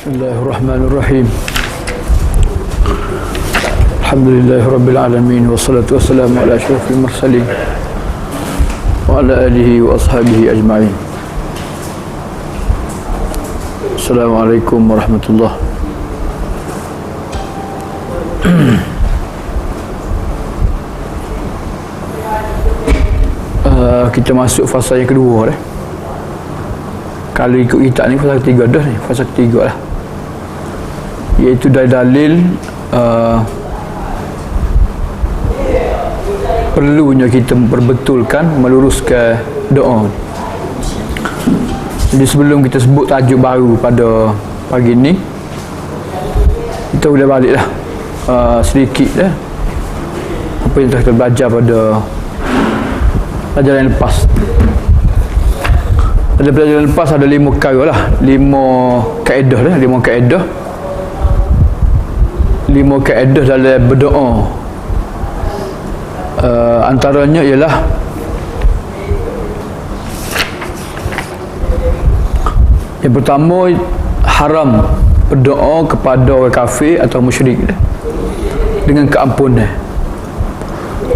Bismillahirrahmanirrahim. Alhamdulillahirabbil alamin wassalatu wassalamu ala asyrafil mursalin wa ala alihi wa ashabihi ajma'in. Assalamualaikum warahmatullahi. Kita masuk fasa yang kedua dah. Kalau ikut kitab ni fasa ketiga dah ni, fasa ketiga lah. Iaitu dari dalil perlunya kita memperbetulkan, meluruskan doa. Jadi sebelum kita sebut tajuk baru pada pagi ni, kita boleh balik lah sedikit dah apa yang telah kita belajar pada pelajaran yang lepas. Pada pelajaran yang lepas ada 5 perkara lah, 5 kaedah dah, 5 kaedah. 5 kaedah dalam berdoa. Antaranya ialah yang pertama, haram berdoa kepada orang kafir atau musyrik dengan keampunan.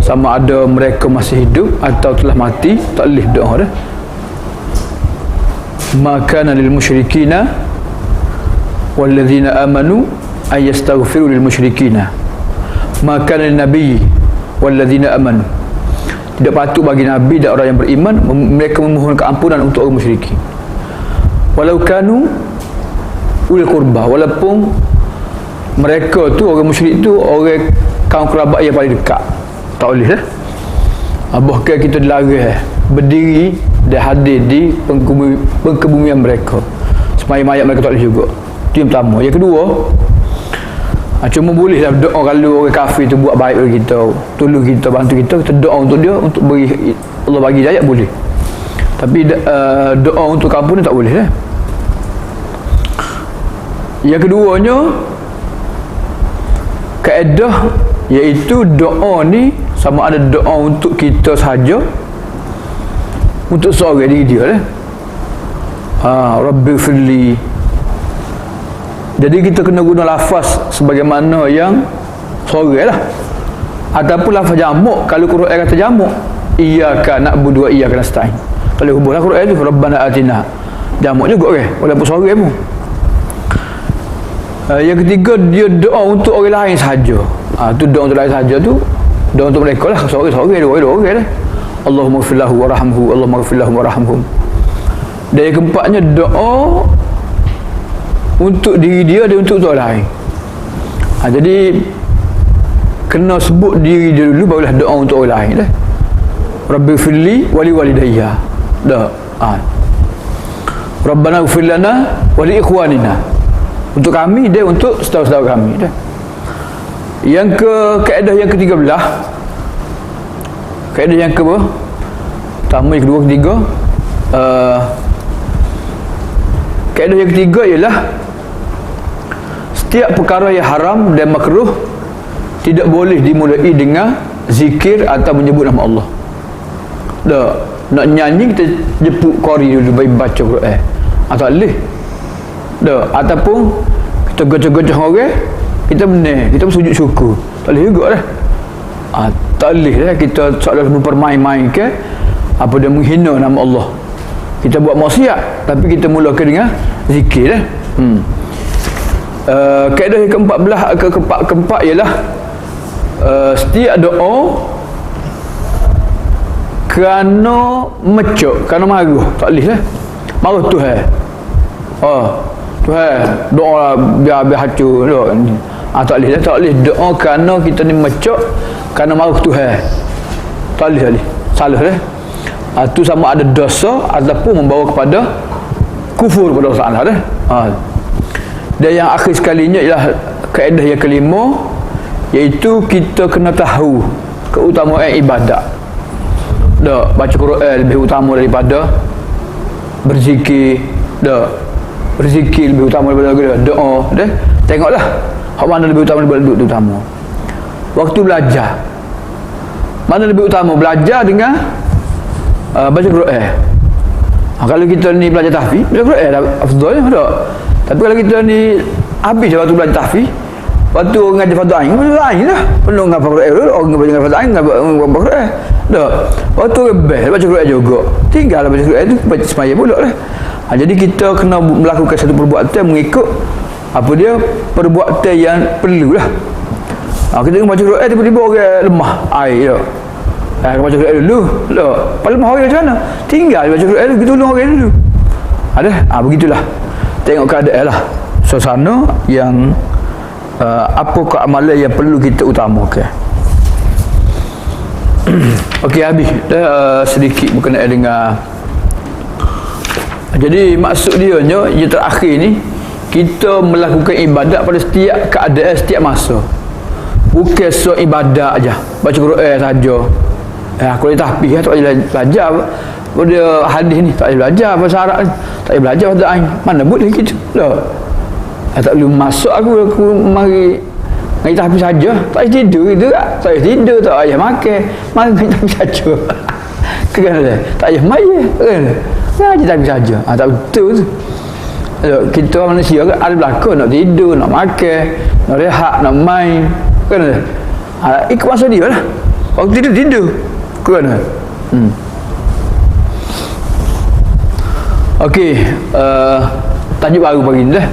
Sama ada mereka masih hidup atau telah mati, tak boleh doa dah. Maka lil musyrikina walladzina amanu ay yastaghfiru lil musyrikina. Maka lin nabi walladzina amanu. Tidak patut bagi nabi dan orang yang beriman mereka memohon keampunan untuk orang musyrikin. Walau kanu ul qurba, walaupun mereka tu orang musyrik tu orang kaum kerabat yang paling dekat, tak boleh dah. Bahkan kita dilarang berdiri dan hadir di pengkebumian mereka, semaya mayat mereka tak boleh juga. Itu yang pertama. Yang kedua, cuma boleh lah doa kalau orang kafir tu buat baik bagi kita, tolong kita, bantu kita, kita doa untuk dia, untuk beri Allah bagi hidayah, boleh. Tapi doa untuk kampung ni tak boleh lah. Yang keduanya, kaedah iaitu doa ni sama ada doa untuk kita sahaja, untuk seorang diri dia lah. Rabbi firli. Jadi kita kena guna lafaz sebagaimana yang seorang lah, ataupun lafaz jamak. Kalau Quran kata jamak, iyyaka na'budu wa iyyaka nasta'in. Kalau hubunglah Quran tu Rabbana atina, jamak juga kan, walaupun seorang pun. Yang ketiga, dia doa untuk orang lain sahaja. Tu doa untuk lain sahaja tu, doa untuk mereka lah, seorang-seorang, dua orang lah. Allahumma ghfirlahu warhamhu, Allahumma ghfirlahu warhamhum. Dan yang keempatnya, doa untuk diri dia dan untuk orang lain. Jadi kena sebut diri dia dulu, barulah doa untuk orang lain lah. Rabbi firli wali walidayya. Dah. Rabbana ighfir lana wa li ikhwanina. Untuk kami dan untuk saudara-saudara kami dah. Yang kaedah yang ke-13. Kaedah yang ke berapa? Pertama, yang kedua, ketiga. Kaedah yang ketiga ialah setiap perkara yang haram dan makruh tidak boleh dimulai dengan zikir atau menyebut nama Allah. Dah, nak nyanyi kita jemput qari dulu, baik baca Quran. Tak boleh. Dah, ataupun kita gocah-gocah orang, kita benar, kita sujud syukur. Tak boleh juga dah. Tak boleh dah kita seolah mempermain-main ke apa dia, menghina nama Allah. Kita buat maksiat tapi kita mulakan dengan zikir dah. Kaedah yang keempat ialah setiap doa kerana mecuk, kerana marah, tak boleh lah. Marah Tuhan. Tuhan, doa biar hancur doa. Tak boleh lah, tak boleh doa kerana kita ni mecuk, kerana marah Tuhan. Tak boleh. Salah dah. Itu sama ada dosa ataupun membawa kepada kufur pada Allah Ta'ala dah. Dan yang akhir sekalinya ialah kaedah yang kelima, iaitu kita kena tahu keutamaan ibadat. Dah, baca Quran lebih utama daripada berzikir. Dah, berzikir lebih utama daripada doa. Dah, tengoklah hak mana lebih utama daripada utama. Waktu belajar, mana lebih utama, belajar dengan baca Quran. Kalau kita ni belajar tahfiz, baca Quran afdal tak? Tapi kalau kita ni habis waktu belajar tahfiz, waktu ngaji fardu ain lain lah. Penuh dengan fardu ain, orang ngaji fardu ain dengan fardu ain. Dah. Waktu rebel baca Quran juga. Tinggal baca Quran tu baca semaya pula lah. Jadi kita kena melakukan satu perbuatan mengikut apa dia perbuatan yang perlu lah. Kita baca Quran tiba-tiba orang lemah air dah. Baca Quran dulu. Dah. Paling lemah orang macam mana? Tinggal baca Quran dulu, kita tolong orang dulu. Ada? Begitulah. Tengok keadaan lah. Suasana yang apakah amalan yang perlu kita utamakan. Okey, habis dah sedikit berkenaan dengan. Jadi maksud dia nya yang terakhir ni kita melakukan ibadat pada setiap keadaan, setiap masa. Bukan soal ibadat aja, baca Quran saja. Aku boleh tahfiz tak boleh belajar. Pada hadis ni tak boleh belajar bahasa Arab ni. Tak boleh belajar bahasa Ain. Mana boleh gitu. Dah. Tak boleh masuk aku mari ngaji tahfiz saja. Tak boleh tidur gitu tak. Tak boleh tidur, tak payah makan. Mari ngaji tahfiz saja. Kan tak payah main kan. Ngaji tahfiz saja. Tak betul tu. Kita manusia kan ada belakang nak tidur, nak makan, nak rehat, nak main. Kan ikut masa dia lah. Waktu tidur. Kan Okey, tajuk baru pagi ni dah.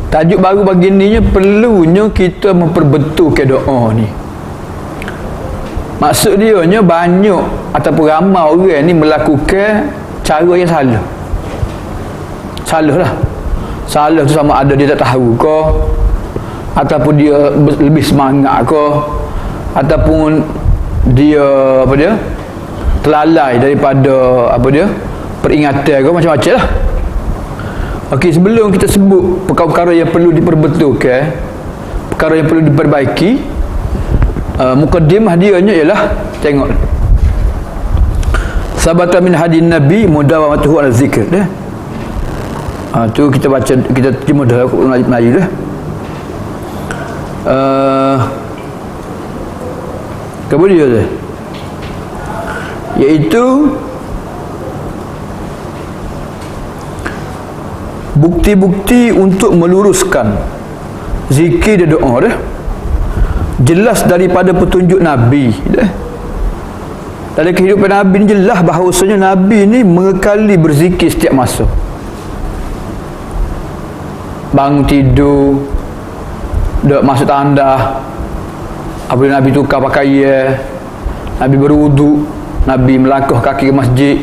Tajuk baru pagi ni perlunya kita memperbetulkan doa ni. Maksud dia nya banyak ataupun ramai orang ni melakukan cara yang salah. Salah lah. Salah tu sama ada dia tak tahu ke, ataupun dia lebih semangat ke, ataupun dia apa dia terlalai daripada apa dia peringatan ke, macam-macam lah. Okey, sebelum kita sebut perkara-perkara yang perlu diperbetulkan, perkara yang perlu diperbaiki, mukaddimah dia nya ialah tengok sabata min hadin nabi mudawamatuhu ala zikr dah. Tu kita baca, kita terjemah dah Melayu dah. Kemudian dia iaitu bukti-bukti untuk meluruskan zikir dan doa dah. Jelas daripada petunjuk Nabi dah. Dalam kehidupan Nabi ni jelas bahawasanya Nabi ni mengekali berzikir setiap masa. Bangun tidur, dak masuk tandas, apabila Nabi tukar pakaian, Nabi berwuduk, Nabi melangkah kaki ke masjid,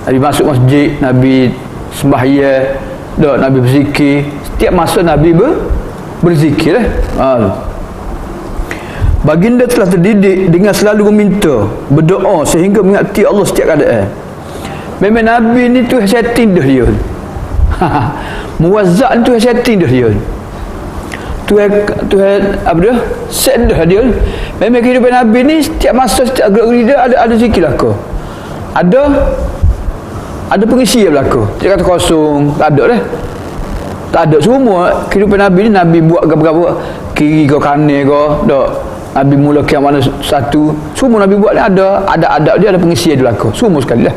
Nabi masuk masjid, Nabi sembahyang, dak Nabi berzikir. Setiap masa Nabi berzikir Baginda telah terdidik dengan selalu meminta, berdoa sehingga mengingati Allah setiap keadaan. Memang Nabi ni tu setting dah dia. Muwazzak ni tu setting dah dia. Tu apa dia? Set dah dia. Memang kehidupan Nabi ni setiap masa, setiap gerak-gerik dia ada zikir lah ke. Ada pengisi belaka. Dia kata kosong, tak ada dah. Tak ada. Semua kehidupan Nabi ni Nabi buat apa-apa, kiri ke kanan ke, tak. Nabi mula ke mana satu, semua Nabi buat ni ada adab dia, ada pengisian dia belaka. Semua sekali lah.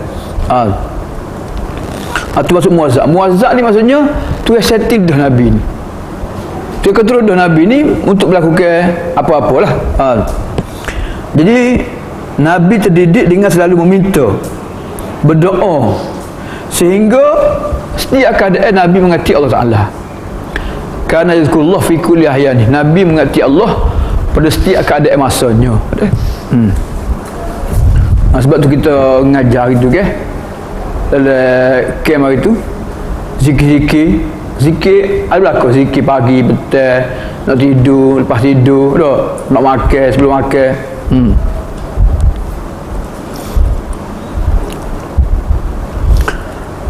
Tu maksud muwazzak. Muwazzak ni maksudnya tu setting dah Nabi ni. Tu keturut dah Nabi ni untuk melakukan apa-apalah. Jadi Nabi terdidik dengan selalu meminta, berdoa, sehingga setiap keadaan Nabi mengasihi Allah Ta'ala. Karena yazkurullah fi kulli ahyani. Nabi mengasihi Allah pada setiap keadaan masanya. Sebab tu kita mengajar itu ke dalam kem hari tu, zikir ada belakang, zikir pagi, petang, nak tidur, lepas tidur, nak makan, sebelum makan.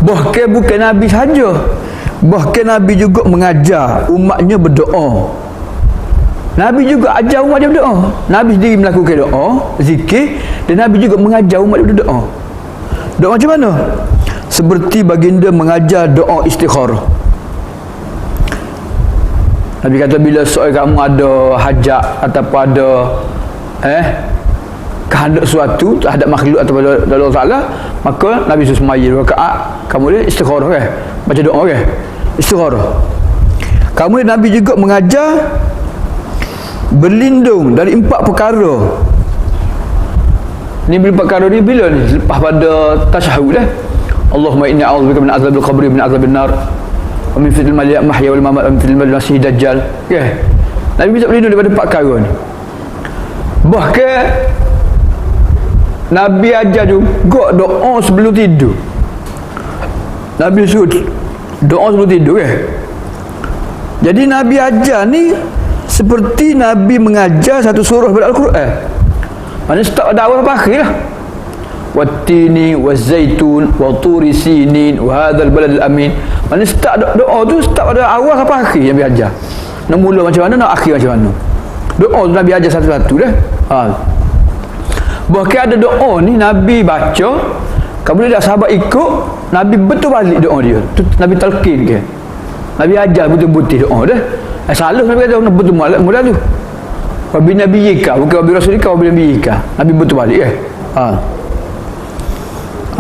Bahkan bukan Nabi saja, bahkan Nabi juga mengajar umatnya berdoa. Nabi juga ajar umat dia berdoa. Nabi sendiri melakukan doa, zikir, dan Nabi juga mengajar umat dia berdoa. Doa macam mana? Seperti baginda mengajar doa istikharah. Nabi kata bila seorang kamu ada hajat ataupun ada kehendak sesuatu terhadap makhluk atau Allah Ta'ala, maka Nabi suruh sembahyang 2 rakaat, kamu dia istikharah kan, baca doa kan. istikharah. Kemudian Nabi juga mengajar berlindung dari 4 perkara. Ni bila perkara ni bila ni? Lepas pada tasyahud dah. Allahumma inni a'udzubika min azabil qabri min azabil nar wa min fitnatil mahya wal mamat wa min fitnatil masih dajjal. Okay. Nabi minta berlindung daripada 4 perkara ni. Bahkan Nabi ajar juga doa sebelum tidur. Nabi suruh doa sebelum tidur ke? Jadi Nabi ajar ni seperti Nabi mengajar satu surah pada Al-Quran. Maksudnya start pada awal sampai akhir lah. Wattini wazzaitun wa turi sinin wa hadzal baladil amin. Maksudnya start doa tu start pada awal sampai akhir Nabi ajar. Nak mula macam mana, nak akhir macam mana. Doa tu Nabi ajar satu-satu dah. Bahkan ada doa ni Nabi baca, kemudian dah sahabat ikut, Nabi betul balik doa dia. Tu Nabi talqin ke. Nabi ajar betul-betul doa dah. Salah Nabi kata betul mula tu. Wabi nabiyika, bukan wabi rasulika, wabi nabiyika. Nabi betul balik ke.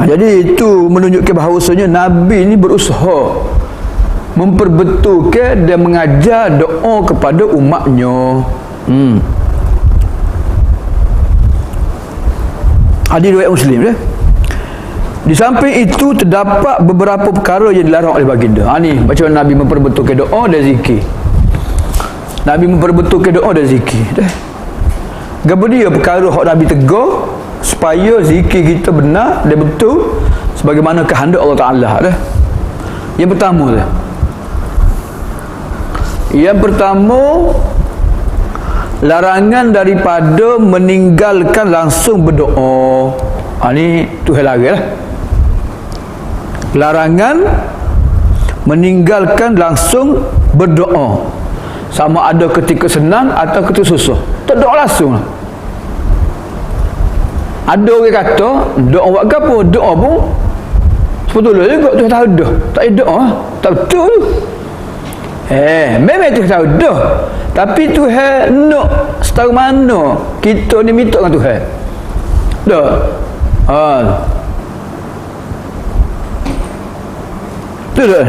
Jadi itu menunjukkan bahawasanya Nabi ni berusaha memperbetulkan dan mengajar doa kepada umatnya. Hadis riwayat Muslim dah. Di samping itu terdapat beberapa perkara yang dilarang oleh baginda. Ni macam mana Nabi memperbetulkan doa dan zikir. Nabi memperbetulkan doa dan zikir dah. Gapo dia perkara hak Nabi tegur supaya zikir kita benar dan betul sebagaimana kehendak Allah Taala dah. Yang pertama dah. Yang pertama, larangan daripada meninggalkan langsung berdoa. Ni Tuhan larang lah. Larangan meninggalkan langsung berdoa, sama ada ketika senang atau ketika susah. Tak doa langsung lah. Ada orang kata doa buat apa? Doa pun sebetulnya juga Tuhan tahu dah. Tak ada doa, tak betul. Memang Tuhan tahu dah. Tapi Tuhan nak setahu mana kita ni minta dengan Tuhan. Dah. Tu dah.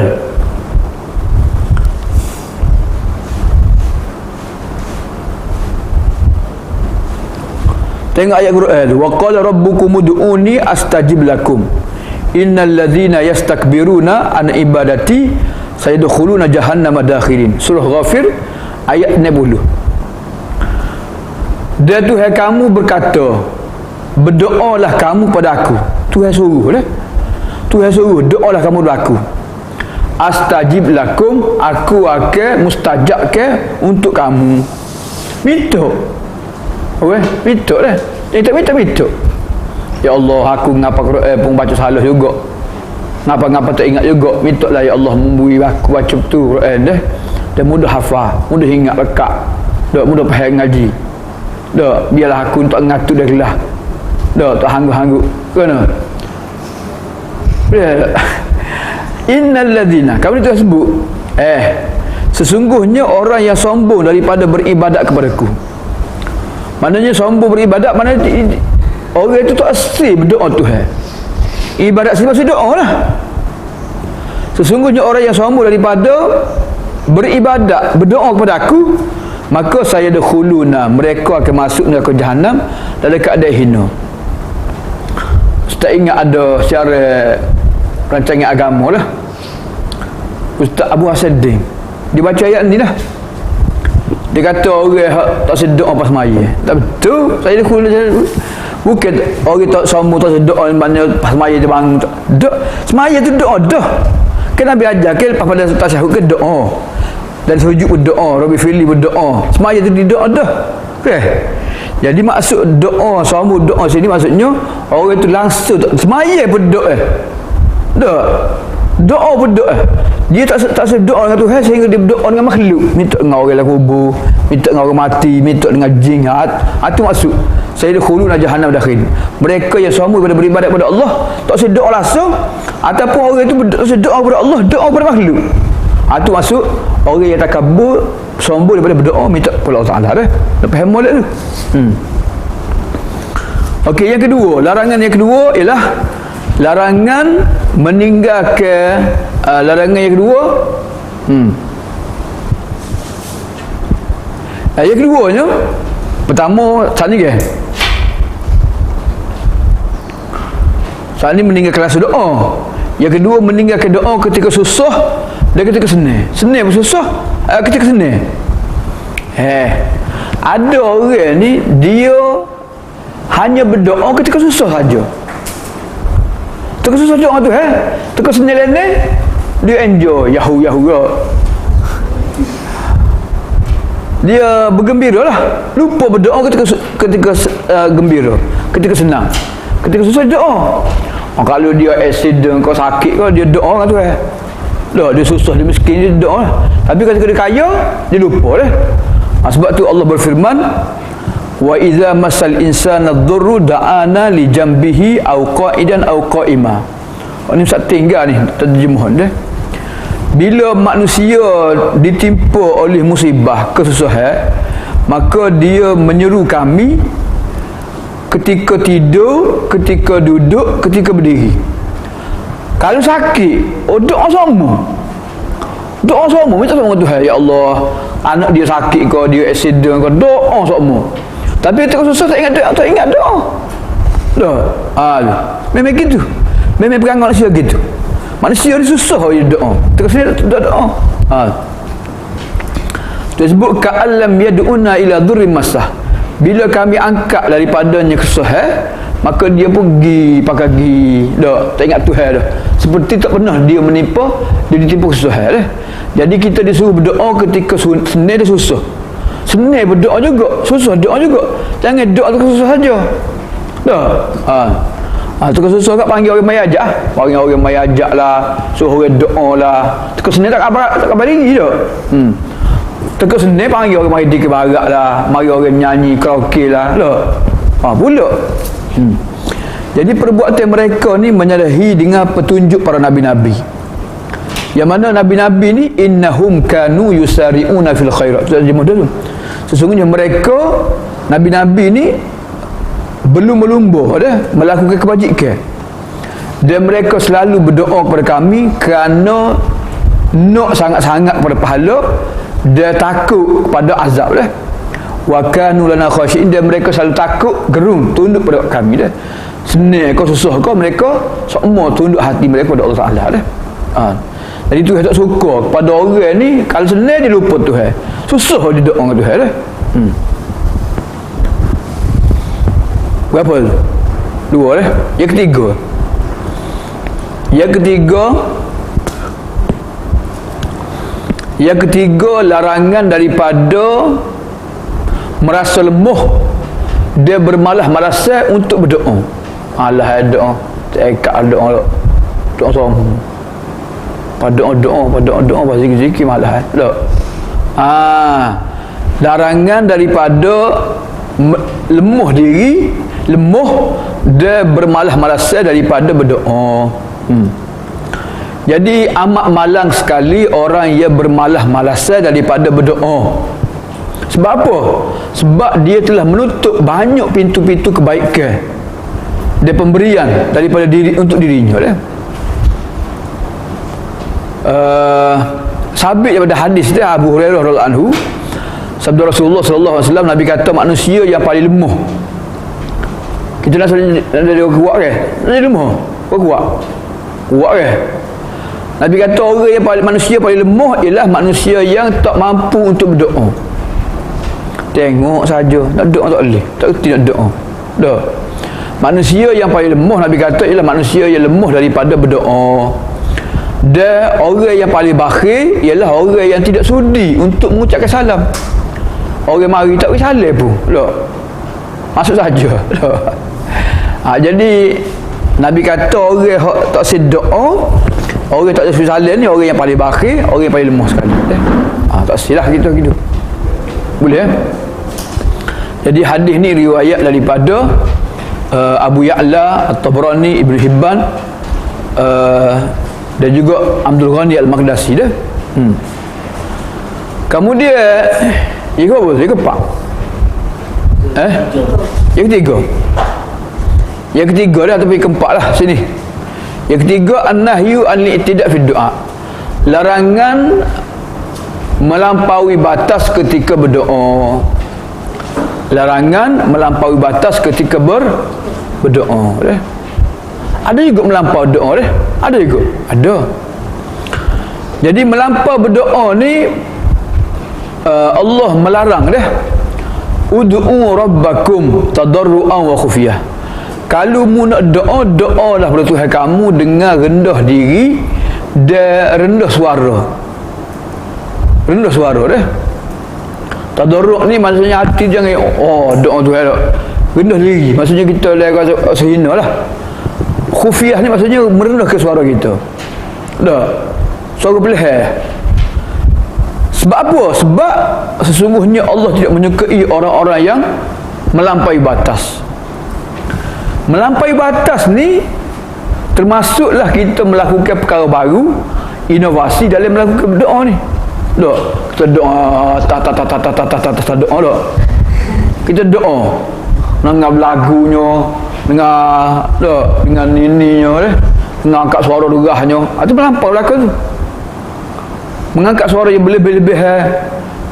Tengok ayat Quran. Wa qala rabbukum ud'uni astajib lakum. Innal ladzina yastakbiruna an ibadati sayadkhuluna jahannama dakhirin. Surah Ghafir ayat 60. Dan Tuhan kamu berkata, berdoalah kamu pada aku. Tuhan suruh dah. Tuhan suruh doalah kamu pada aku. Astajib lakum, aku akan mustajabkan untuk kamu. Minta. Minta dah. Dia tak minta. Ya Allah, aku ngapa Quran pun baca salah juga. Ngapa-ngapa tak ingat juga. Minta lah ya Allah memberi aku baca betul Quran dah. Dan mudah hafal, mudah ingat lekat. Dak mudah faham ngaji. Dak biarlah aku untuk ngatur dah kelah. Dak tak hanggu-hanggu. Kena. Innal ladzina, kamu itu sebut sesungguhnya orang yang sombong daripada beribadat kepadaku. Maknanya sombong beribadat, maknanya orang itu tak asli berdoa Tuhan. Ibadat sini maksud doa lah. Sesungguhnya orang yang sombong daripada beribadat, berdoa kepada aku, maka saya dakhuluna, mereka akan masuk ke jahannam dalam keadaan hina. Ustaz ingat ada secara rancangan agama lah, Ustaz Abu Hasaddin, dia baca ayat ni lah. Dia kata orang tak sedok pas semaya. Tak betul. Saya bukan orang tak sombong tak sedok mana pas semaya dia bangun. Dok semaya tu doa dah. Kan Nabi ajar ke lepas pada tasyahud ke doa. Dan sujud berdoa, Rabbi firli berdoa. Semaya tu doa dah. Okey. Jadi maksud doa sombong doa sini maksudnya orang tu langsung semaya pun doa. Doa pun doa. Dia tak doa dengan Tuhan sehingga dia berdoa dengan makhluk. Minta dengan orang dalam kubur, minta dengan orang mati, minta dengan jin. Itu maksud. Saya dakhuluna jahannam dakhil. Mereka yang sombong pada beribadat kepada Allah, tak sedoa langsung, ataupun orang itu tak sedoa kepada Allah, doa kepada makhluk. Itu maksud orang yang takabur, sombong daripada berdoa, minta kepada Allah Taala dah. Lepas molek tu. Okey, yang kedua, larangan yang kedua ialah larangan meninggalkan larangan yang kedua Yang keduanya, pertama saat ni ke? Saat ni meninggalkan rasa doa. Yang kedua, meninggalkan doa ketika susah dan ketika senang. Senang pun susah, ketika senang. Ada orang ni dia hanya berdoa ketika susah saja. Ketika susah doa tu, ketika senang ni dia enjoy, yahu dia bergembira lah, lupa berdoa ketika gembira, ketika senang. Ketika susah doa. Kalau dia accident, kau sakit kau, dia doa kan tu dah, dia susah, dia miskin, dia doa lah. Tapi ketika dia kaya, dia lupa lah. Sebab tu Allah berfirman, wa idza masal insana dhurru da'ana li jambihi aw qa'idan aw qa'ima. Ini Ustaz tinggal ni terjemahan dia. Bila manusia ditimpa oleh musibah, kesusahan, maka dia menyeru kami ketika tidur, ketika duduk, ketika berdiri. Kalau sakit, doa sama. Doa sama, minta sama Tuhan, ya Allah, anak dia sakit kau, dia accident kau, doa sama. Tapi ketika susah tak ingat doa. Memang gitu. Memang perangai manusia gitu. Manusia ni susah dia doa. Terus dia doa. Disebut ka'allam yad'una ila dhurrim masah. Bila kami angkat daripadanya kesusahan, maka dia pergi pakai gigi. Tak ingat Tuhan dah. Seperti tak pernah dia menimpa, dia ditimpa kesusahan dah. Jadi kita disuruh berdoa ketika senang dan susah. Senang berdoa juga, susah doa juga. Jangan doa tu susah saja. Tukar susah kat panggil orang mai ajak. Panggil orang mai ajak lah, suruh orang doa lah. Tukar senang tak kabar diri je. Tukar senang panggil orang mai di ke barat lah, mari orang nyanyi karaoke lah. Pula. Jadi perbuatan mereka ni menyalahi dengan petunjuk para nabi-nabi. Yang mana nabi-nabi ni innahum kanu yusari'una fil khairat. Sesungguhnya mereka nabi-nabi ni belum melumba melakukan kebajikan, dan mereka selalu berdoa kepada kami kerana nak sangat-sangat kepada pahala dan takut kepada azab dah. Wa kanu lana khashiin, dan mereka selalu takut, gerung, tunduk pada kami dah. Senang kau susah kau, mereka semua tunduk hati mereka pada Allah Taala dah. Jadi Tuhan tak suka kepada orang ni kalau senang dia lupa Tuhan, susah dia doa dengan Tuhan dah. Berapa? 2 dah. Yang ketiga, larangan daripada merasa lemah dia bermalas-malasan untuk berdoa. Alah doa, tak doa sama. Pada doa pas zikir malah tak. Larangan daripada lemah diri, lemah dia bermalas-malasan daripada berdoa. Jadi amat malang sekali orang yang bermalas-malasan daripada berdoa. Sebab apa? Sebab dia telah menutup banyak pintu-pintu kebaikan dan pemberian daripada diri untuk dirinya dah. Sabit daripada hadis dia Abu Hurairah radhiyallahu anhu, sabda Rasulullah sallallahu alaihi wasallam, Nabi kata manusia yang paling lemah. Kita nak dia kuat ke? Dia lemah. Kuat ke? Nabi kata orang yang manusia paling lemah ialah manusia yang tak mampu untuk berdoa. Tengok saja, nak doa tak boleh, tak reti nak doa. Manusia yang paling lemah, Nabi kata, ialah manusia yang lemah daripada berdoa. Dan orang yang paling bakhil ialah orang yang tidak sudi untuk mengucapkan salam. Orang mari tak beri salam pun, masuk saja. Jadi Nabi kata orang tak sedoa, orang tak sesuai salam ni orang yang paling bakhil, orang yang paling lemah sekali. Tak silah kita gitu. Boleh Jadi hadis ni riwayat daripada Abu Ya'la, At-Tabrani, Ibn Hibban, dan juga Abdul Ghani Al-Maqdisi dah. Kemudian yang apa? Yang keempat. Yang ketiga. Yang ketiga dah, tapi keempat lah sini. Yang ketiga, an-nahyu an-i'tida' fi du'a. Larangan melampaui batas ketika berdoa. Larangan melampaui batas ketika berdoa. Ada juga melampau doa ada juga. Ada. Jadi melampau berdoa ni Allah melarang ud'u rabbakum tadarruan wa khufiyah. Kalau mu nak doa, doalah pada Tuhan kamu dengan rendah diri dan rendah suara. Rendah suara tadarru' ni maksudnya hati jangan doa Tuhan rendah diri, maksudnya kita rasa hina lah. Khufiyah ni maksudnya merendahkan suara kita. Suara pelihar. Sebab apa? Sebab sesungguhnya Allah tidak menyukai orang-orang yang melampaui batas. Melampaui batas ni termasuklah kita melakukan perkara baru, inovasi dalam melakukan doa ni. Kita doa doa kita doa dengan lagunya, dengan ininya dengan angkat suara derahnya. Itu melampau belakang tu. Mengangkat suara yang berlebih-lebih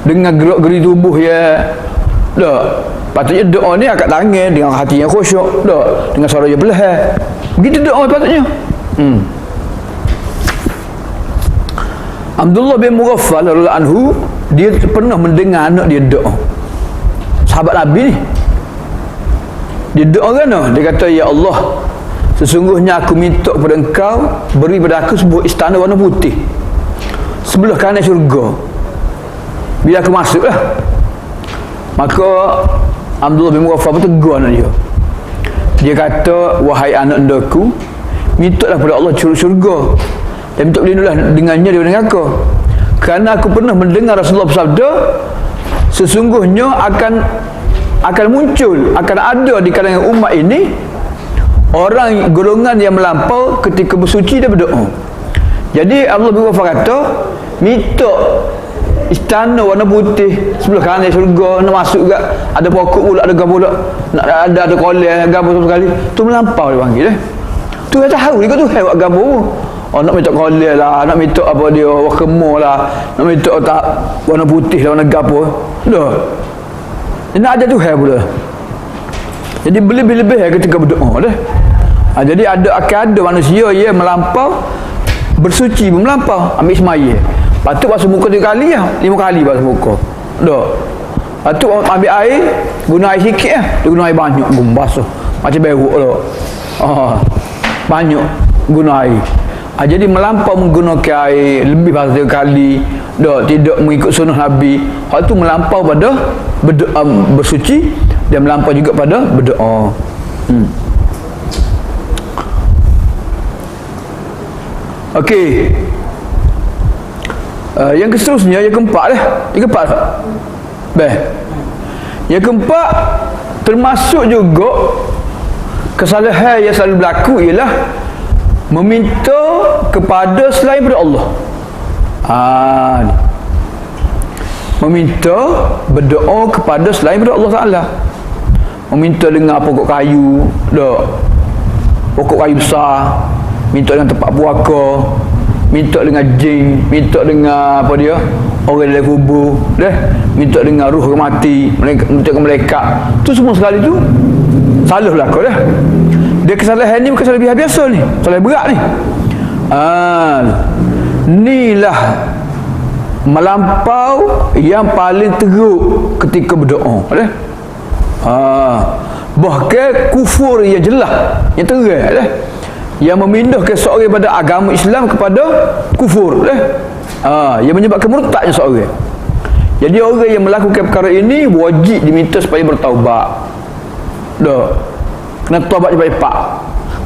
dengan gerak-geri tubuh patutnya doa ni angkat tangan dengan hati yang khusyuk, dengan suara yang perlahan. Begitu doa patutnya. Abdullah bin Mughaffal radhiyallahu anhu, dia pernah mendengar anak dia doa. Sahabat Nabi ni. Dia doa kan? Dia kata, ya Allah, sesungguhnya aku minta kepada engkau beri pada aku sebuah istana warna putih sebelah kanan syurga. Bila aku masuk maka Abdullah bin Mughaffal tegur anak dia. Dia kata, wahai anak andaku, mintalah kepada Allah syurga dan minta berlindunglah dengannya daripada neraka. Kerana aku pernah mendengar Rasulullah bersabda, sesungguhnya akan muncul, akan ada di kalangan umat ini orang golongan yang melampau ketika bersuci dan berdoa. Jadi Allah bin Mughaffal kata, minta istana warna putih sebelah kanan syurga, nak masuk juga ada pokok pula, ada gapo pula, nak ada kolej gapo sekali, tu melampau dia panggil tu. Dia tahu dia tu buat gapo. Nak minta kolej lah, nak minta apa dia wakemo lah, nak minta tak warna putih lah, warna gapo dia nak ada tu pula. Jadi lebih-lebih ketika berdoa jadi akan ada manusia yang melampau bersuci, melampau ambil semaya. Patut basuh muka 3 kali 5 kali basuh muka. Patut ambil air, guna air sikit dia guna air banyak, basuh macam beruk banyak guna air. Jadi melampau menggunakan air lebih pada 3 kali, tidak mengikut sunnah Nabi. Hal tu melampau pada bersuci dan melampau juga pada berdoa. Okey. Yang seterusnya, yang keempat yang keempat termasuk juga kesalahan yang selalu berlaku ialah meminta kepada selain daripada Allah. Meminta berdoa kepada selain daripada Allah Ta'ala. Meminta dengan pokok kayu, pokok kayu besar, minta dengan tempat puaka, minta dengan jin, minta dengan apa dia, orang dalam kubur, minta dengan ruh yang mati, minta dengan malaikat. Tu semua sekali tu salah berlaku Dia kesalahan ni bukan kesalahan biasa ni, kesalahan berat ni. Inilah melampau yang paling teruk ketika berdoa. Bahkan kufur yang jelas, yang terang, yang memindahkan seorang daripada agama Islam kepada kufur, yang menyebabkan murtadnya seorang. Jadi orang yang melakukan perkara ini wajib diminta supaya bertaubat. Kena taubat cepat-cepat.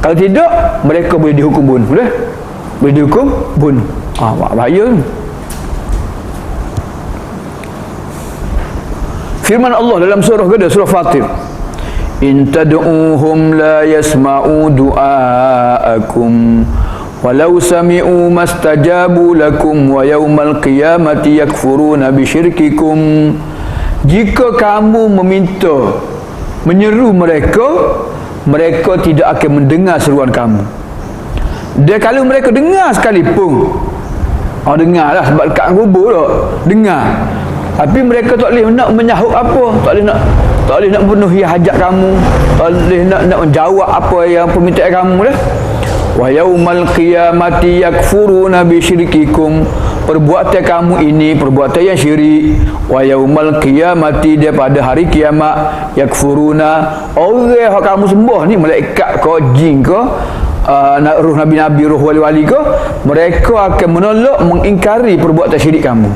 Kalau tidak, mereka boleh dihukum bunuh. Boleh dihukum bunuh. Bahaya ni. Firman Allah dalam surah surah Fatir, in tad'uhum la yasma'u du'aakum walau sami'u mastajabu lakum wa yawmal qiyamati yakfuruna bisyirkikum. Jika kamu meminta, menyeru mereka, mereka tidak akan mendengar seruan kamu. Dan kalau mereka dengar sekalipun, Dengar lah, sebab dekat kubur tu dengar. Tapi mereka tak boleh nak menyahut apa, tak boleh nak penuhi hajat kamu, tak boleh nak menjawab apa yang permintaan kamu dah. Wa yaumal qiyamati yakfuruna bi syirikikum, perbuatan kamu ini perbuatan yang syirik. Wa yaumal qiyamati, dia pada hari kiamat, yakfuruna, orang yang kamu sembah ni, malaikat ke, jin ke, roh nabi-nabi, roh wali-wali ke, mereka akan menolak, mengingkari perbuatan syirik kamu.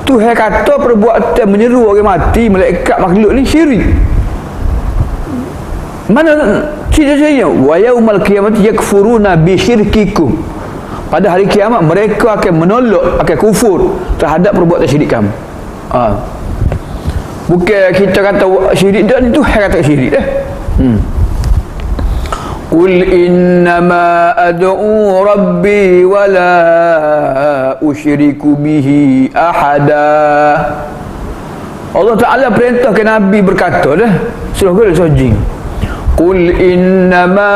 Tuhan kata perbuatan menyeru orang mati, malaikat, makhluk ni syirik. Mana cerita-ceritanya? Wa yaumal qiyamati yakfuruna bi syirkikum, pada hari kiamat mereka akan menolak, akan kufur terhadap perbuatan syirik kamu. Bukan kita kata syirik dah, itu Tuhan kata syirik dah. Qul innama ad'u rabbi wa la usyriku bihi ahada. Allah Ta'ala perintahkan Nabi berkata dah, surah ke surah jin, Qul innama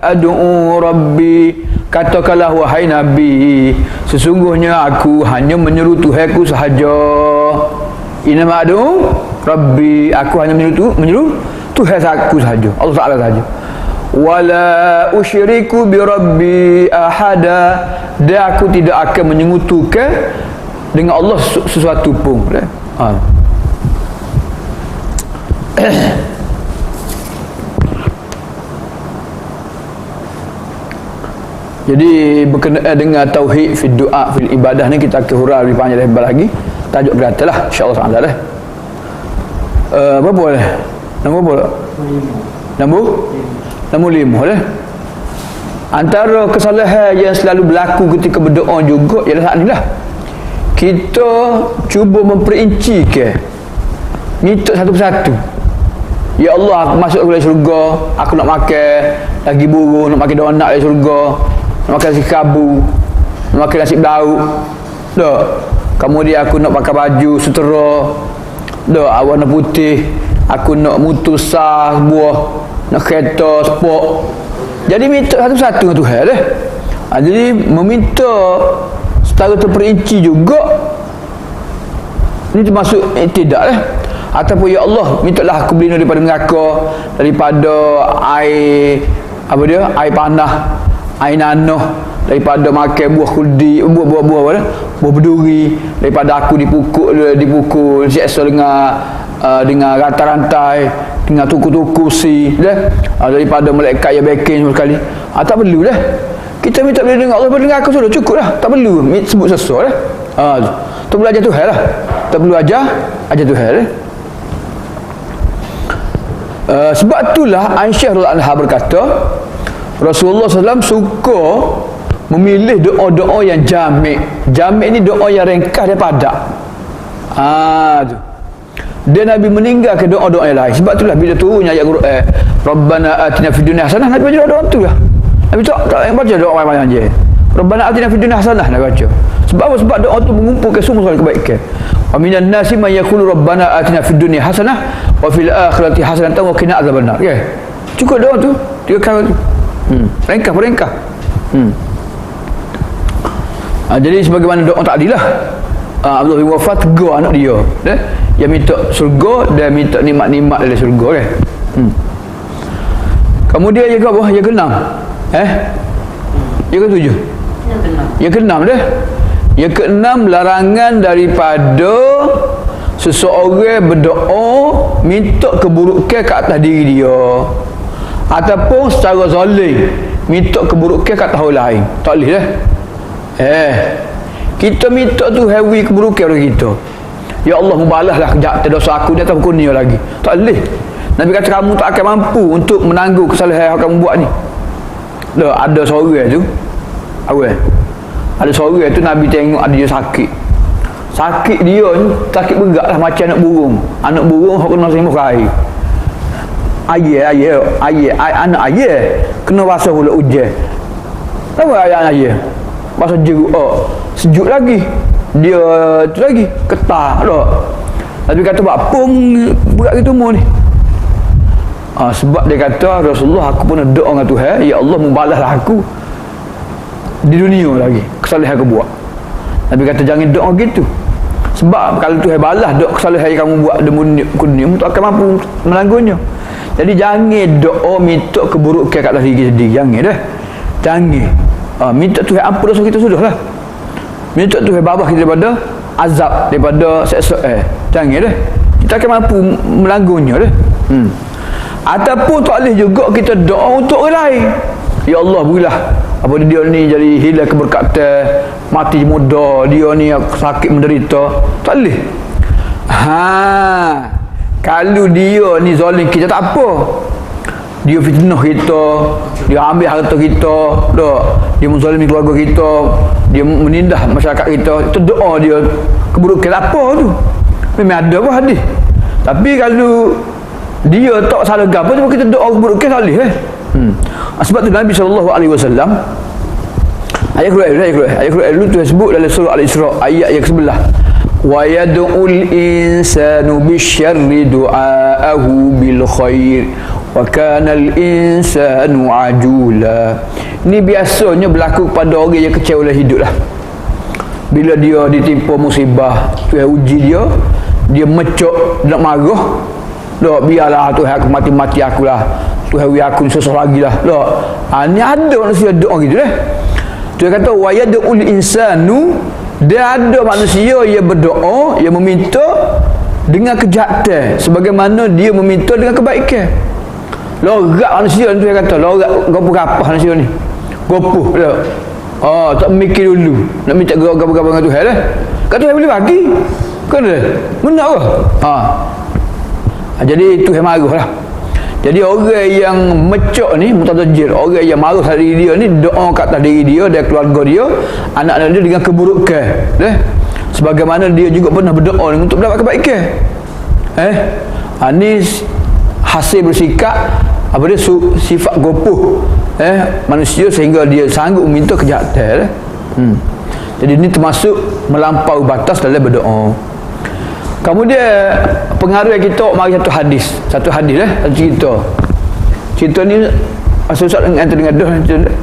ad'u rabbi, katakanlah wahai Nabi, sesungguhnya aku hanya menyeru Tuhanku sahaja. Innama ad'u rabbi, aku hanya menyeru Tuhan aku sahaja, Allah Ta'ala sahaja. Wala usyriku bi rabbi ahada, dan aku tidak akan menyekutukan dengan Allah sesuatu pun. Jadi berkenaan dengan tauhid fil doa fil ibadah ni, kita akan huraikan lebih panjang lebar lagi. Tajuk berkata lah, insya-Allah taala dah. Berapa dah? Nombor berapa? Nombor 5 dah. Antara kesalahan yang selalu berlaku ketika berdoa juga ialah saat ni lah, kita cuba memperincikan, minta satu persatu. Ya Allah, aku masuk ke dalam syurga, aku nak makan lagi burung, nak makan donat dalam syurga, nak makan nasi kabu, nak makan nasi belauk. Tak. Kemudian aku nak pakai baju sutera, tak, warna putih. Aku nak mutus sah buah, nak kereta sport. Jadi minta satu-satu dengan Tuhan dah. Jadi meminta secara terperinci juga, ini termasuk tidak lah. Ataupun ya Allah, mintalah aku berlindung daripada neraka, daripada air air panah, air nanah, daripada makan buah kuldi, buah berduri, daripada aku dipukul siksa dengan rantai-rantai, dengan tuku-tuku kursi dah, daripada malaikat yang backing sekali. Tak perlu dah kita minta berlindung dengan Allah daripada neraka, sudah cukup dah, tak perlu sebut sesuatu dah. Tak perlu ajar Tuhan lah, tak perlu ajar Tuhan dah. Sebab itulah Aisyah radhiyallahu anha berkata, Rasulullah SAW suka memilih doa-doa yang jami'. Jami' ni doa yang ringkas dan padat. Tu. Dia Nabi meninggalkan doa-doa yang lain. Sebab itulah bila turunnya ayat Quran, Rabbana atina fid dunya hasanah, Nabi baca doa tu lah. Nabi tak baca doa banyak-banyak je. Rabbana atina fid dunya hasanah Nabi baca. Sebab apa? Sebab doa tu mengumpulkan semua kebaikan. Wa minan nasi man yaqulu Rabbana atina fid dunya hasanah wa fil akhirati hasanah wa qina adzabannar. Okay. Cukup doa tu 3 kali tu. Ringkas. Jadi sebagaimana doa tadi lah, Abdullah bin Wafat tegur anak dia, yang minta surga dan minta nikmat-nikmat dari surga kan. Kemudian yang ke-apa? Yang ke-6. Yang ke-7. Yang ke-6 dah. Yang ke-6, larangan daripada seseorang berdoa minta keburukan ke atas diri dia, ataupun secara zalim minta keburukan ke atas orang lain. Tak boleh dah. Kita minta tu hawi keburukan orang kita. Ya Allah, membalaslah kejahatan dosa aku, dia tak berkurnia lagi. Tak boleh. Nabi kata kamu tak akan mampu untuk menanggung kesalahan yang kamu buat ni. Ada seorang tu, ada seorang tu Nabi tengok ada dia sakit. Sakit dia ni sakit berat lah, macam anak burung. Anak burung kena sembuh air. Anak ayah kena basuh pula hujan. Apa ayah basuh jeruk, sejuk lagi. Dia tu lagi ketar tak. Nabi kata buat apa berat gitu mu ni. Sebab dia kata, Rasulullah, aku pernah doa dengan Tuhan, ya Allah, membalaslah aku di dunia lagi kesalahan kau buat. Nabi kata jangan doa gitu. Sebab kalau Tuhan balas doa kesalahan yang kamu buat di dunia, tu akan mampu menanggungnya. Jadi jangan doa minta keburukan kat atas diri sendiri. Jangan dah. Jangan. Minta Tuhan ampun dosa kita sudah lah. Minta Tuhan babah kita daripada azab, daripada seksa. Jangan dah. Kita akan mampu melanggungnya dah. Ataupun tak boleh juga kita doa untuk orang lain. Ya Allah, berilah apa dia ni jadi hilang keberkatan, mati muda, dia ni sakit menderita. Tak boleh. Kalau dia ni zalim kita tak apa. Dia fitnah kita, dia ambil harta kita, tak? Dia menzalimi keluarga kita, dia menindas masyarakat kita. Itu doa dia keburukan apa tu? Memang ada apa hadis. Tapi kalau dia tak salah gapo tu kita doa keburukan tak boleh Sebab tu Nabi SAW ayat Quran dulu tu sebut dalam surah Al-Isra ayat yang ke-11, wa yad'ul insanu bisyarri du'aahu bil khair wa kana al insanu ajula. Ni biasanya berlaku kepada orang yang kecewa dalam hidup lah. Bila dia ditimpa musibah, Tuhan uji dia mecok, nak marah, tak, biarlah Tuhan aku mati-mati akulah, Tuhan aku susah lagi lah, tak. Ni ada manusia doa gitu lah. Dia kata wa yad'ul insanu, dia ada manusia yang berdoa, yang meminta dengan kejahatan sebagaimana dia meminta dengan kebaikan. Lorak manusia tu, dia kata lorak gopoh kapah manusia ni, gopoh dah. Tak mikir dulu nak minta gopoh-gopoh dengan Tuhan lah. Kata Tuhan boleh bagi kan dah benar ke? Jadi Tuhan marah lah. Jadi orang yang mecok ni mutazajir, orang yang marah pada diri dia ni, doa kat atas diri dia dan keluarga dia, anak-anak dia dengan keburukan. Sebagaimana dia juga pernah berdoa untuk mendapat kebaikan. Ni hasil bersikap apa dia sifat gopoh manusia sehingga dia sanggup minta kejahatan. Jadi ini termasuk melampau batas dalam berdoa. Kemudian pengaruh yang kita mari satu hadis satu cerita. Cerita ni asal-asal dengan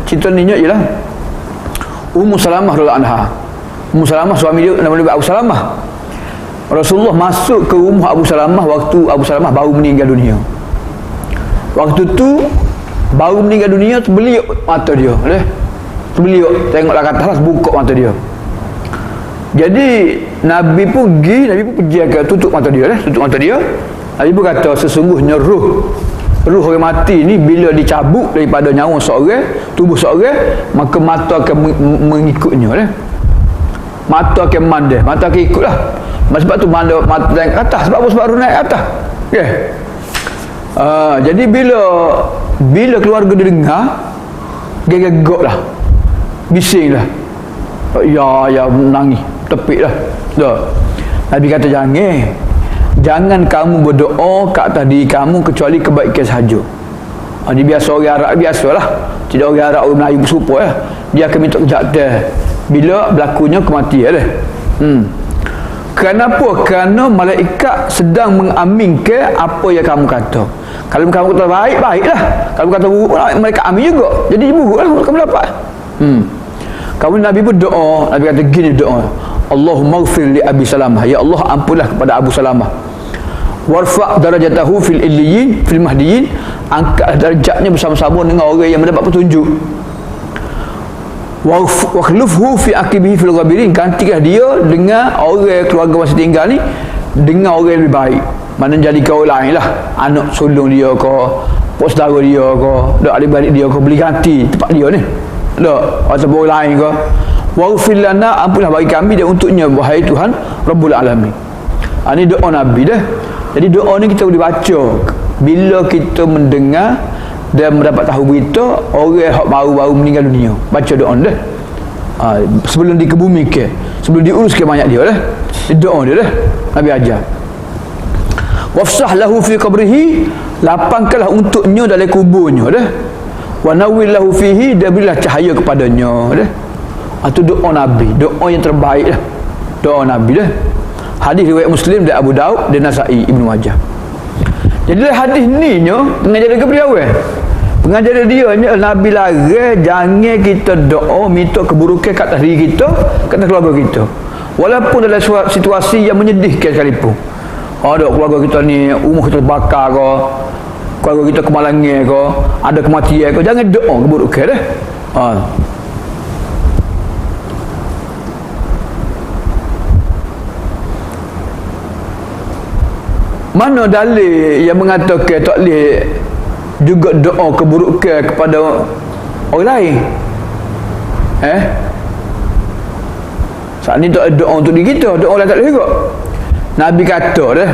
cerita ni ialah Ummu Salamah radhiyallahu anha. Ummu Salamah suami dia nama dia Abu Salamah. Rasulullah masuk ke rumah Abu Salamah waktu Abu Salamah baru meninggal dunia. Waktu tu baru meninggal dunia, terbeliuk mata dia, terbeliuk, tengoklah kat atas, buka mata dia. Jadi Nabi pun pergi agak tutup mata dia. Nabi pun kata sesungguhnya ruh orang mati ni bila dicabut daripada nyawa seorang, tubuh seorang, maka mata akan mengikutnya. Mata akan mandai, mata akan ikutlah. Sebab tu mata naik ke atas. Sebab apa? Sebab ruh naik ke atas. Jadi bila keluarga dia dengar, gegak lah, bising lah, ya menangis, tepik lah. Nabi kata jangan kamu berdoa ke atas diri kamu kecuali kebaikan sahaja. Dia biasa orang Arab, biasalah, tidak orang Arab, orang Melayu bersumpah dia akan minta kejahatan bila berlakunya kematian Kenapa? Kerana malaikat sedang mengaminkan apa yang kamu kata. Kalau kamu kata baik, baiklah. Kalau kata buruk, mereka amin juga. Jadi buruklah kamu dapat. Kamu Nabi pun doa. Nabi kata gini doa, Allahumma ighfir li Abi Salamah, ya Allah ampunlah kepada Abu Salamah, warfa' darajatahu fil illiyin fil mahdiyin, angkatlah darjatnya bersama-sama dengan orang yang mendapat petunjuk, wa khlufhu fi aqibihi fil ghabirin, gantilah dia dengan orang keluarga masih tinggal ni dengan orang yang lebih baik. Mana jadi kau lain lah, anak sulung dia ke, pak saudara dia ke, dak adik-adik dia ke, boleh ganti tempat dia ni, dak atau orang lain ke. Waghfir lana, ampunlah bagi kami dan untuknya wahai Tuhan Rabbul Alamin. Ini doa Nabi dah. Jadi doa ni kita boleh baca bila kita mendengar dan mendapat tahu berita orang yang baru-baru meninggal dunia. Baca doa dah. Sebelum dikebumikan, sebelum diuruskan banyak dia dah. Doa dia dah Nabi ajar. Wafsah lahu fi qabrihi, lapangkanlah untuknya dalam kuburnya dah. Wa nawwir lahu fihi, dan berilah cahaya kepadanya dah. Itu doa Nabi, doa yang terbaik lah, doa Nabi dah. Hadis riwayat Muslim dan Abu Daud dan Nasai, Ibnu Majah. Jadi hadis ni nya mengajar ke beliau Pengajaran dia ni Nabi larang jangan kita doa minta keburukan kat atas diri kita, kat atas keluarga kita. Walaupun dalam situasi yang menyedihkan sekalipun. Ada keluarga kita ni rumah kita terbakar ke, keluarga kita kemalangan ke, ada kematian ke, jangan doa keburukan dah. Mana dalil yang mengatakan tak boleh juga doa keburukan kepada orang lain? Saat ni tak doa untuk diri kita, doa orang tak boleh juga. Nabi kata dah,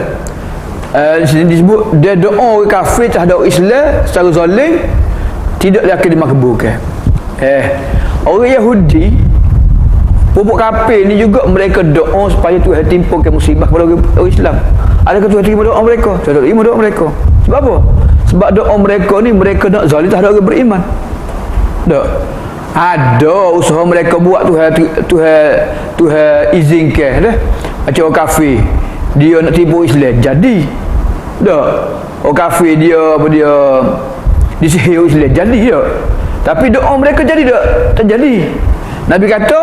di sini disebut dia doa orang kafir terhadap Islam secara zalim tidak akan dimakbulkan. Orang Yahudi, pupuk kafir ni juga mereka doa supaya Tuhan timpakan musibah kepada orang Islam. Adakah Tuhan terima doa mereka? Tuhan tak terima doa mereka. Sebab apa? Sebab doa mereka ni mereka nak zalim terhadap orang beriman. Tak? Ada usaha mereka buat Tuhan izinkan dah. Macam orang kafir, dia nak tipu Islam jadi. Tak? Orang kafir dia disihir Islam jadi tak? Tapi doa mereka jadi tak? Tak jadi. Nabi kata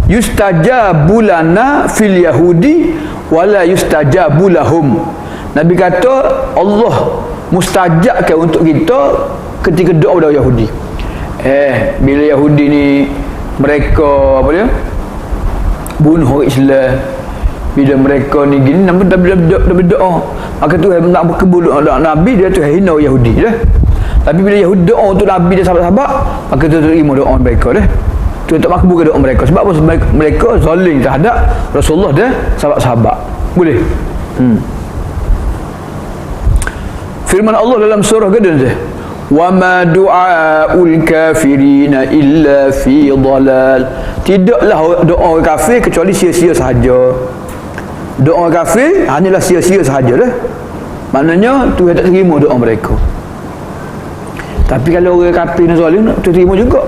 yustajabu lana fil yahudi wala yustajabu lahum. Nabi kata Allah mustajabkan untuk kita ketika doa pada Yahudi. Bila Yahudi ni mereka apa dia? Bunuh orang Islam. Bila mereka ni gini namun dah berdoa, maka Tuhan nak berkebul Nabi dia Tuhan hina Yahudi dah. Tapi bila Yahudi doa untuk Nabi dan sahabat-sahabat, maka Tuhan terima doa mereka dah. Tuhan tak makbul doa mereka. Sebab apa? Sebab mereka zalim terhadap Rasulullah dan sahabat-sahabat. Boleh? Firman Allah dalam surah Gadun tu, wa ma du'aul kafirina illa fi dhalal. Tidaklah doa orang kafir kecuali sia-sia sahaja. Doa orang kafir hanyalah sia-sia sahaja dah. Maknanya Tuhan tak terima doa mereka. Tapi kalau orang kafir dan zalim Tuhan terima juga.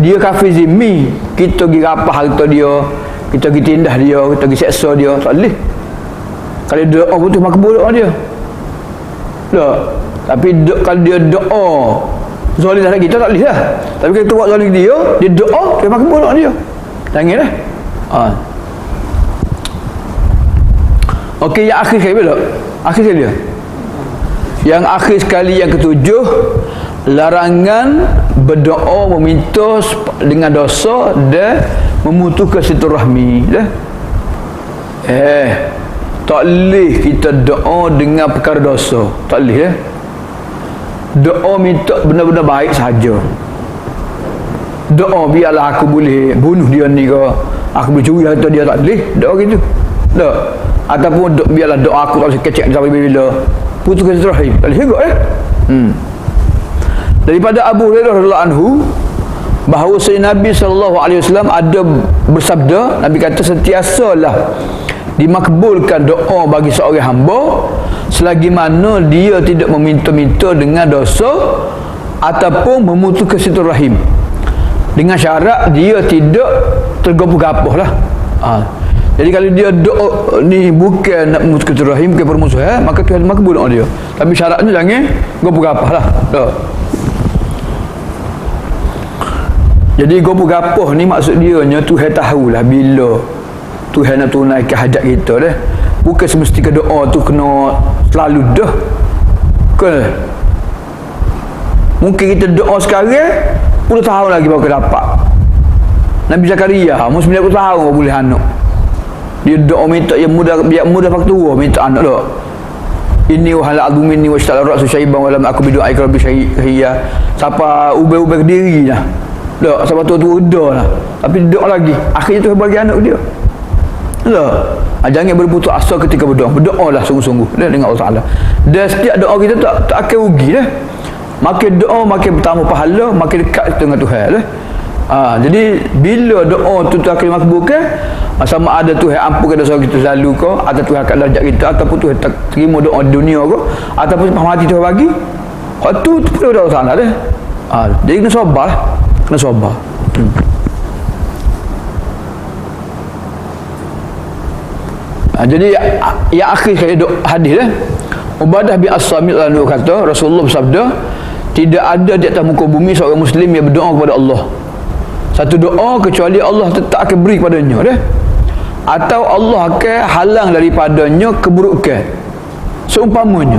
Dia kafir zimmi, kita pergi rapah harta dia, kita pergi tindah dia, kita pergi seksa dia, tak boleh. Kalau doa pun Tuhan makbul doa dia. Tak. Tapi kalau dia doa zalim terhadap kita tak boleh lah. Tapi kalau kita buat zalim dia doa, Tuhan makbul doa dia. Jangan lah. Okey, yang akhir sekali bila? Akhir sekali dia. Yang akhir sekali yang ketujuh, larangan berdoa meminta dengan dosa dan memutuskan silaturahmi dah. Tak boleh kita doa dengan perkara dosa. Tak boleh dah. Doa minta benda-benda baik sahaja. Doa biarlah aku boleh bunuh dia ni ke, aku boleh curi harta dia, tak boleh. Doa gitu. Tak. Ataupun biarlah doa aku tak boleh kecek sampai bila putuskan silaturahim. Tak boleh juga dah. Daripada Abu Hurairah radhiyallahu anhu bahawa Nabi SAW ada bersabda, Nabi kata sentiasalah dimakbulkan doa bagi seorang hamba selagi mana dia tidak meminta-minta dengan dosa ataupun memutuskan silaturahim, dengan syarat dia tidak tergopoh-gapoh lah. Jadi kalau dia doa ni bukan nak memutuskan silaturahim, bukan permusuhan, maka Tuhan makbul doa dia. Tapi syaratnya jangan gopoh-gapoh lah. Jadi gopoh-gapoh ni maksud dia Tuhan tahulah bila Tuhan nak tunaikan hajat kita dah. Bukan semestinya doa tu kena selalu dah. Kan? Mungkin kita doa sekarang 10 tahun lagi baru kita dapat. Nabi Zakaria umur 90 tahun baru boleh anak. Dia doa minta yang muda, biar muda waktu tua minta anak dah. Inni wa hal azmini wa ishtala ra'su syaiban wa lam aku bidu'ai rabbi syai'iyya. Siapa ubah-ubah diri dah. Tak, siapa tua-tua dah lah. Tapi doa lagi. Akhirnya Tuhan bagi anak dia. Tak. Jangan berputus asa ketika berdoa. Berdoalah sungguh-sungguh dengan Allah Ta'ala. Dan setiap doa kita tak akan rugi dah. Makin doa, makin bertambah pahala, makin dekat dengan Tuhan dah. Jadi bila doa tu akan makbulkan, sama ada Tuhan ampunkan dosa kita selalu ke, atau Tuhan akan lajak kita, ataupun Tuhan tak terima doa dunia ke, ataupun mati Tuhan bagi. Tu perlu doa sana dah. Jadi kena sabar. Kena sabar. Jadi yang akhir sekali hadis dah. Ubadah bin As-Samit lalu kata, Rasulullah bersabda, tidak ada di atas muka bumi seorang muslim yang berdoa kepada Allah satu doa kecuali Allah tetap akan beri kepadanya dah. Atau Allah akan halang daripadanya keburukan seumpamanya,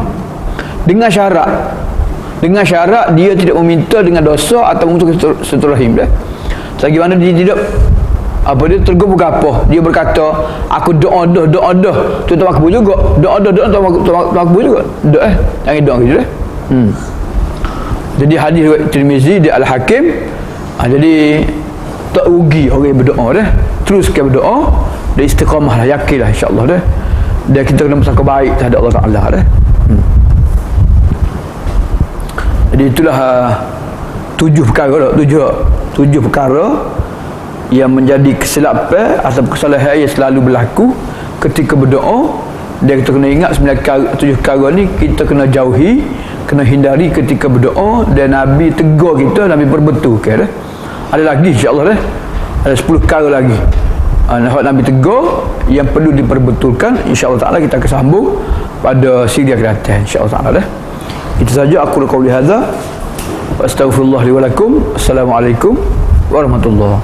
dengan syarat dia tidak meminta dengan dosa atau memutus silaturahim dah. Selagi mana dia tidak dia tergubur apa, dia berkata aku doa dah tu tak makbul juga, doa tak makbul juga dah jangan doa gitu dah. Jadi hadis riwayat Tirmizi di Al-Hakim. Jadi tak rugi orang yang berdoa dah, teruskan berdoa dan istiqamah lah, yakinlah insya-Allah dah, dan kita kena bersangka baik terhadap Allah Taala dah. Jadi itulah 7 perkara, 7 perkara yang menjadi kesilapan atau kesalahan yang selalu berlaku ketika berdoa, dan kita kena ingat 7 perkara ni kita kena jauhi, kena hindari ketika berdoa, dan Nabi tegur kita, Nabi perbetulkan dah. Ada lagi insya-Allah dah, ada 10 perkara lagi Nabi tegur yang perlu diperbetulkan. Insya-Allah taala kita akan sambung pada siri akan datang insya-Allah taala dah. Itu saja aku qauli hadza wa astaghfirullah li wa lakum. Assalamualaikum warahmatullahi